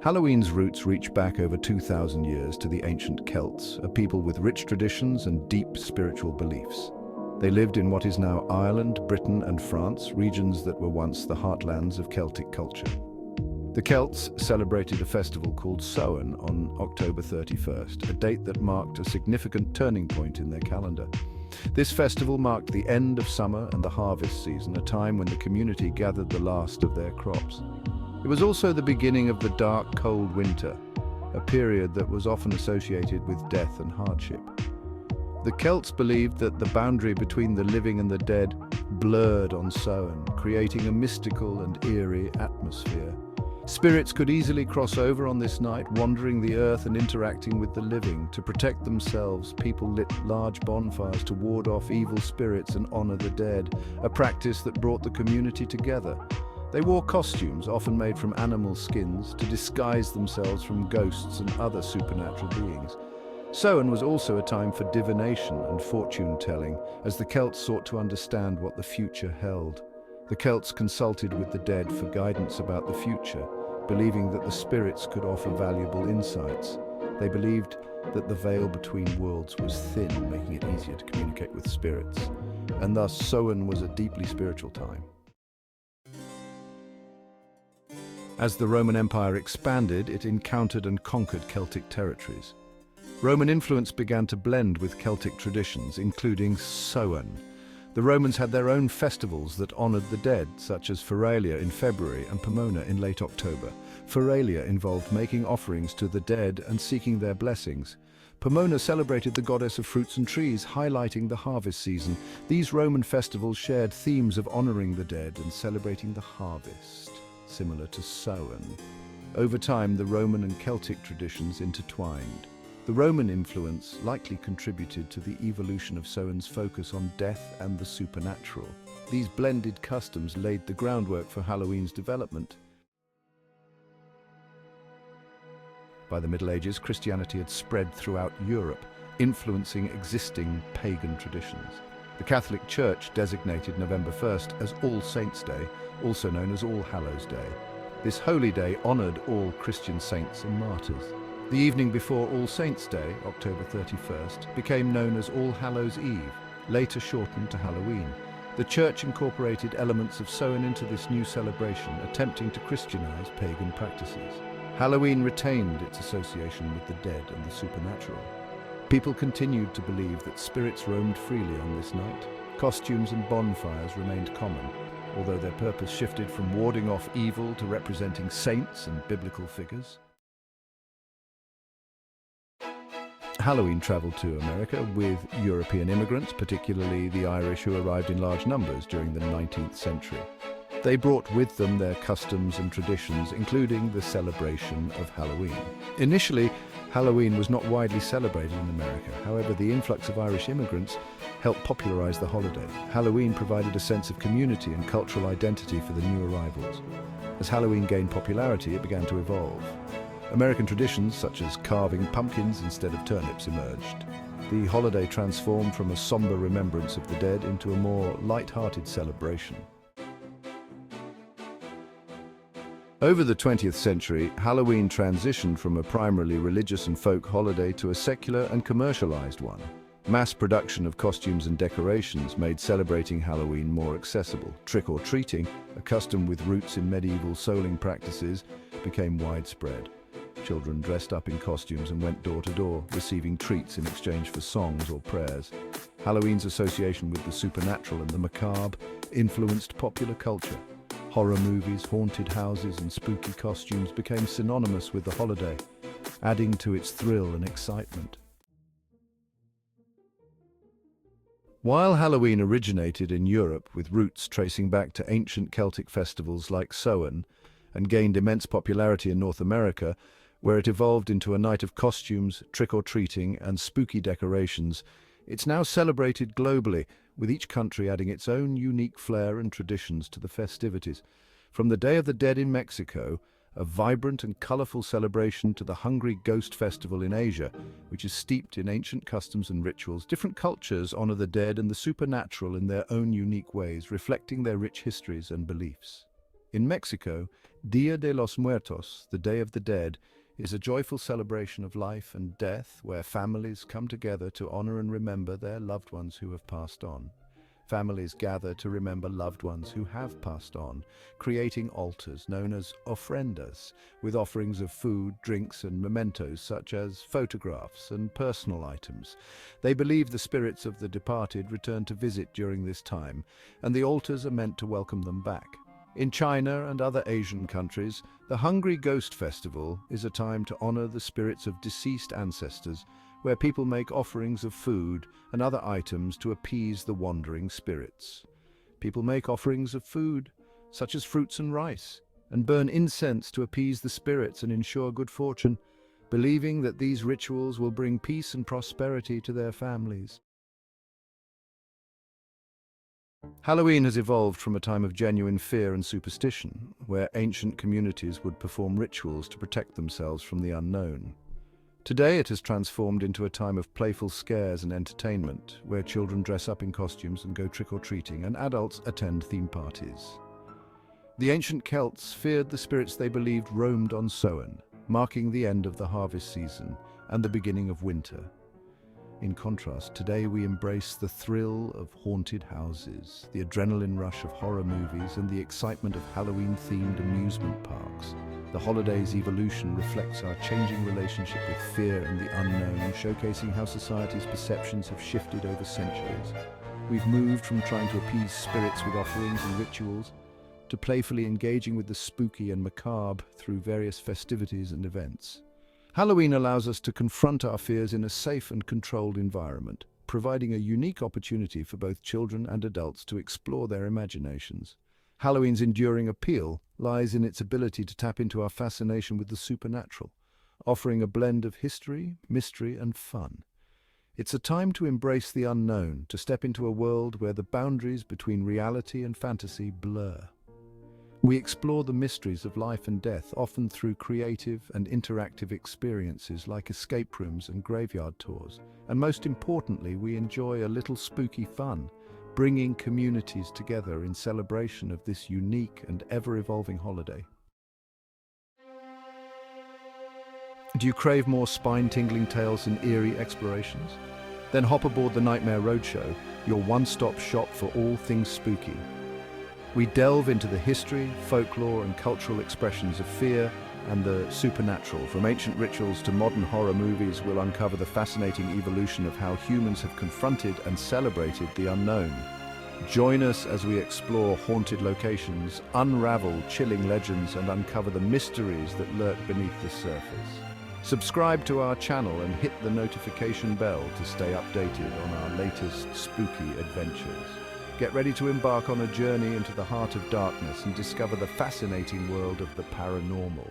Halloween's roots reach back over 2,000 years to the ancient Celts, a people with rich traditions and deep spiritual beliefs. They lived in what is now Ireland, Britain, and France, regions that were once the heartlands of Celtic culture. The Celts celebrated a festival called Samhain on October 31st, a date that marked a significant turning point in their calendar. This festival marked the end of summer and the harvest season, a time when the community gathered the last of their crops. It was also the beginning of the dark, cold winter, a period that was often associated with death and hardship. The Celts believed that the boundary between the living and the dead blurred on Samhain, creating a mystical and eerie atmosphere. Spirits could easily cross over on this night, wandering the earth and interacting with the living. To protect themselves, people lit large bonfires to ward off evil spirits and honor the dead, a practice that brought the community together. They wore costumes, often made from animal skins, to disguise themselves from ghosts and other supernatural beings. Samhain was also a time for divination and fortune-telling, as the Celts sought to understand what the future held. The Celts consulted with the dead for guidance about the future, believing that the spirits could offer valuable insights. They believed that the veil between worlds was thin, making it easier to communicate with spirits, and thus Samhain was a deeply spiritual time. As the Roman Empire expanded, it encountered and conquered Celtic territories. Roman influence began to blend with Celtic traditions, including Samhain. The Romans had their own festivals that honored the dead, such as Feralia in February and Pomona in late October. Feralia involved making offerings to the dead and seeking their blessings. Pomona celebrated the goddess of fruits and trees, highlighting the harvest season. These Roman festivals shared themes of honoring the dead and celebrating the harvest, similar to Samhain. Over time, the Roman and Celtic traditions intertwined. The Roman influence likely contributed to the evolution of Samhain's focus on death and the supernatural. These blended customs laid the groundwork for Halloween's development. By the Middle Ages, Christianity had spread throughout Europe, influencing existing pagan traditions. The Catholic Church designated November 1st as All Saints' Day, also known as All Hallows' Day. This holy day honored all Christian saints and martyrs. The evening before All Saints' Day, October 31st, became known as All Hallows' Eve, later shortened to Halloween. The Church incorporated elements of Samhain into this new celebration, attempting to Christianize pagan practices. Halloween retained its association with the dead and the supernatural. People continued to believe that spirits roamed freely on this night. Costumes and bonfires remained common, although their purpose shifted from warding off evil to representing saints and biblical figures. Halloween traveled to America with European immigrants, particularly the Irish, who arrived in large numbers during the 19th century. They brought with them their customs and traditions, including the celebration of Halloween. Initially, Halloween was not widely celebrated in America. However, the influx of Irish immigrants helped popularize the holiday. Halloween provided a sense of community and cultural identity for the new arrivals. As Halloween gained popularity, it began to evolve. American traditions, such as carving pumpkins instead of turnips, emerged. The holiday transformed from a somber remembrance of the dead into a more light-hearted celebration. Over the 20th century, Halloween transitioned from a primarily religious and folk holiday to a secular and commercialized one. Mass production of costumes and decorations made celebrating Halloween more accessible. Trick-or-treating, a custom with roots in medieval souling practices, became widespread. Children dressed up in costumes and went door to door, receiving treats in exchange for songs or prayers. Halloween's association with the supernatural and the macabre influenced popular culture. Horror movies, haunted houses, and spooky costumes became synonymous with the holiday, adding to its thrill and excitement. While Halloween originated in Europe with roots tracing back to ancient Celtic festivals like Samhain and gained immense popularity in North America, where it evolved into a night of costumes, trick-or-treating, and spooky decorations, it's now celebrated globally, with each country adding its own unique flair and traditions to the festivities. From the Day of the Dead in Mexico, a vibrant and colorful celebration, to the Hungry Ghost Festival in Asia, which is steeped in ancient customs and rituals. Different cultures honor the dead and the supernatural in their own unique ways, reflecting their rich histories and beliefs. In Mexico, Dia de los Muertos, the Day of the Dead, is a joyful celebration of life and death where families come together to honor and remember their loved ones who have passed on. Families gather to remember loved ones who have passed on, creating altars known as ofrendas, with offerings of food, drinks, and mementos such as photographs and personal items. They believe the spirits of the departed return to visit during this time, and the altars are meant to welcome them back. In China and other Asian countries, the Hungry Ghost Festival is a time to honor the spirits of deceased ancestors, where people make offerings of food and other items to appease the wandering spirits. People make offerings of food, such as fruits and rice, and burn incense to appease the spirits and ensure good fortune, believing that these rituals will bring peace and prosperity to their families. Halloween has evolved from a time of genuine fear and superstition, where ancient communities would perform rituals to protect themselves from the unknown. Today it has transformed into a time of playful scares and entertainment, where children dress up in costumes and go trick-or-treating, and adults attend theme parties. The ancient Celts feared the spirits they believed roamed on Samhain, marking the end of the harvest season and the beginning of winter. In contrast, today we embrace the thrill of haunted houses, the adrenaline rush of horror movies, and the excitement of Halloween-themed amusement parks. The holiday's evolution reflects our changing relationship with fear and the unknown, showcasing how society's perceptions have shifted over centuries. We've moved from trying to appease spirits with offerings and rituals to playfully engaging with the spooky and macabre through various festivities and events. Halloween allows us to confront our fears in a safe and controlled environment, providing a unique opportunity for both children and adults to explore their imaginations. Halloween's enduring appeal lies in its ability to tap into our fascination with the supernatural, offering a blend of history, mystery, and fun. It's a time to embrace the unknown, to step into a world where the boundaries between reality and fantasy blur. We explore the mysteries of life and death, often through creative and interactive experiences like escape rooms and graveyard tours. And most importantly, we enjoy a little spooky fun, bringing communities together in celebration of this unique and ever-evolving holiday. Do you crave more spine-tingling tales and eerie explorations? Then hop aboard the Nightmare Roadshow, your one-stop shop for all things spooky. We delve into the history, folklore, and cultural expressions of fear and the supernatural. From ancient rituals to modern horror movies, we'll uncover the fascinating evolution of how humans have confronted and celebrated the unknown. Join us as we explore haunted locations, unravel chilling legends, and uncover the mysteries that lurk beneath the surface. Subscribe to our channel and hit the notification bell to stay updated on our latest spooky adventures. Get ready to embark on a journey into the heart of darkness and discover the fascinating world of the paranormal.